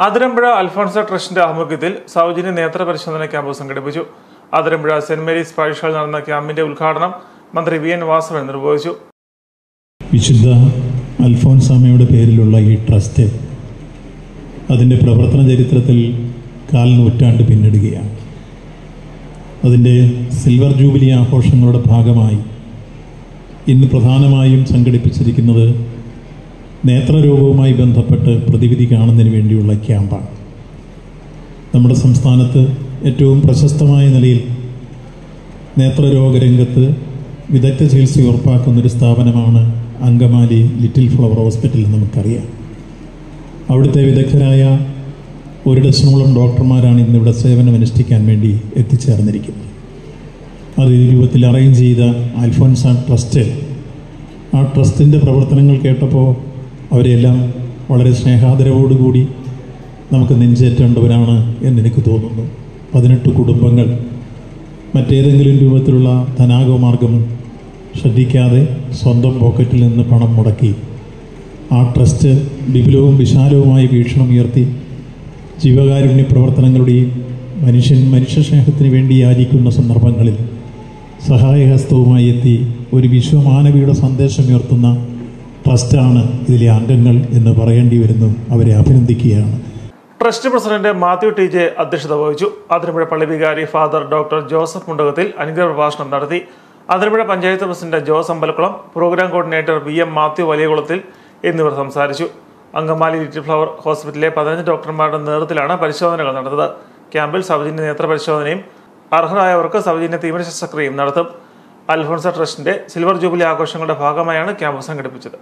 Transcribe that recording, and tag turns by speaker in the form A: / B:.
A: അതിരമ്പുഴ അൽഫോൺസ ട്രസ്റ്റിന്റെ ആഭിമുഖ്യത്തിൽ സൗജന്യ നേത്ര പരിശോധന ക്യാമ്പ് സംഘടിപ്പിച്ചു. അതിരമ്പുഴ സെന്റ് മേരീസ് പാഴ്ശാലയിൽ നടന്ന ക്യാമ്പിന്റെ ഉദ്ഘാടനം മന്ത്രി വി എൻ വാസവൻ നിർവഹിച്ചു.
B: വിശുദ്ധ അൽഫോൻസാമയുടെ പേരിലുള്ള ഈ ട്രസ്റ്റ് അതിൻ്റെ പ്രവർത്തന ചരിത്രത്തിൽ 4 നൂറ്റാണ്ട് പിന്നിടുകയാണ്. അതിൻ്റെ സിൽവർ ജൂബിലി ആഘോഷങ്ങളുടെ ഭാഗമായി ഇന്ന് പ്രധാനമായും സംഘടിപ്പിച്ചിരിക്കുന്നത് നേത്രരോഗവുമായി ബന്ധപ്പെട്ട് പ്രതിവിധി കാണുന്നതിന് വേണ്ടിയുള്ള ക്യാമ്പാണ്. നമ്മുടെ സംസ്ഥാനത്ത് ഏറ്റവും പ്രശസ്തമായ നിലയിൽ നേത്രരോഗരംഗത്ത് വിദഗ്ധ ചികിത്സ ഉറപ്പാക്കുന്നൊരു സ്ഥാപനമാണ് അങ്കമാലി ലിറ്റിൽ ഫ്ലവർ ഹോസ്പിറ്റൽ എന്ന് നമുക്കറിയാം. അവിടുത്തെ വിദഗ്ധരായ 1 ഡസനോളം ഡോക്ടർമാരാണ് ഇന്നിവിടെ സേവനമനുഷ്ഠിക്കാൻ വേണ്ടി എത്തിച്ചേർന്നിരിക്കുന്നത്. അത് ഈ രൂപത്തിൽ അറേഞ്ച് ചെയ്ത അൽഫോൻസ ട്രസ്റ്റ്, ആ ട്രസ്റ്റിൻ്റെ പ്രവർത്തനങ്ങൾ കേട്ടപ്പോൾ അവരെല്ലാം വളരെ സ്നേഹാദരവോടുകൂടി നമുക്ക് നെഞ്ചേറ്റേണ്ടവരാണ് എന്നെനിക്ക് തോന്നുന്നു. 18 കുടുംബങ്ങൾ മറ്റേതെങ്കിലും രൂപത്തിലുള്ള ധനാഗമാർഗം ശ്രദ്ധിക്കാതെ സ്വന്തം പോക്കറ്റിൽ നിന്ന് പണം മുടക്കി ആ ട്രസ്റ്റ് വിപുലവും വിശാലവുമായ വീക്ഷണം ഉയർത്തി ജീവകാരുണ്യ പ്രവർത്തനങ്ങളുടെയും മനുഷ്യസ്നേഹത്തിന് വേണ്ടി യാചിക്കുന്ന സന്ദർഭങ്ങളിൽ സഹായഹസ്തവുമായി എത്തി ഒരു വിശ്വമാനവിയുടെ സന്ദേശം ഉയർത്തുന്ന ട്രസ്റ്റാണ് ഇതിലെ അംഗങ്ങൾ എന്ന് പറയേണ്ടി വരുന്നു. അവരെ അഭിനന്ദിക്കുകയാണ്.
A: Trust president Mathew T J അധ്യക്ഷത വഹിച്ചു. അതിരമ്പുഴ പള്ളി വികാരി ഫാദർ ഡോക്ടർ ജോസഫ് മുണ്ടകത്തിൽ അനുഗ്രഹ പ്രഭാഷണം നടത്തി. Athirampuzha panchayat president Jose Ambalakulam, program coordinator V M Mathew Valiyakulathil എന്നിവർ സംസാരിച്ചു. അങ്കമാലി ലിറ്റിൽ ഫ്ലവർ ഹോസ്പിറ്റലിലെ 15 ഡോക്ടർമാരുടെ നേതൃത്വത്തിലാണ് പരിശോധനകൾ നടന്നത്. ക്യാമ്പിൽ സൗജന്യ നേത്ര പരിശോധനയും അർഹരായവർക്ക് സൗജന്യ തീവ്ര ശസ്ത്രക്രിയയും നടത്തും. അൽഫോൺസ ട്രസ്റ്റിന്റെ സിൽവർ ജൂബിലി ആഘോഷങ്ങളുടെ ഭാഗമായാണ് ക്യാമ്പ് സംഘടിപ്പിച്ചത്.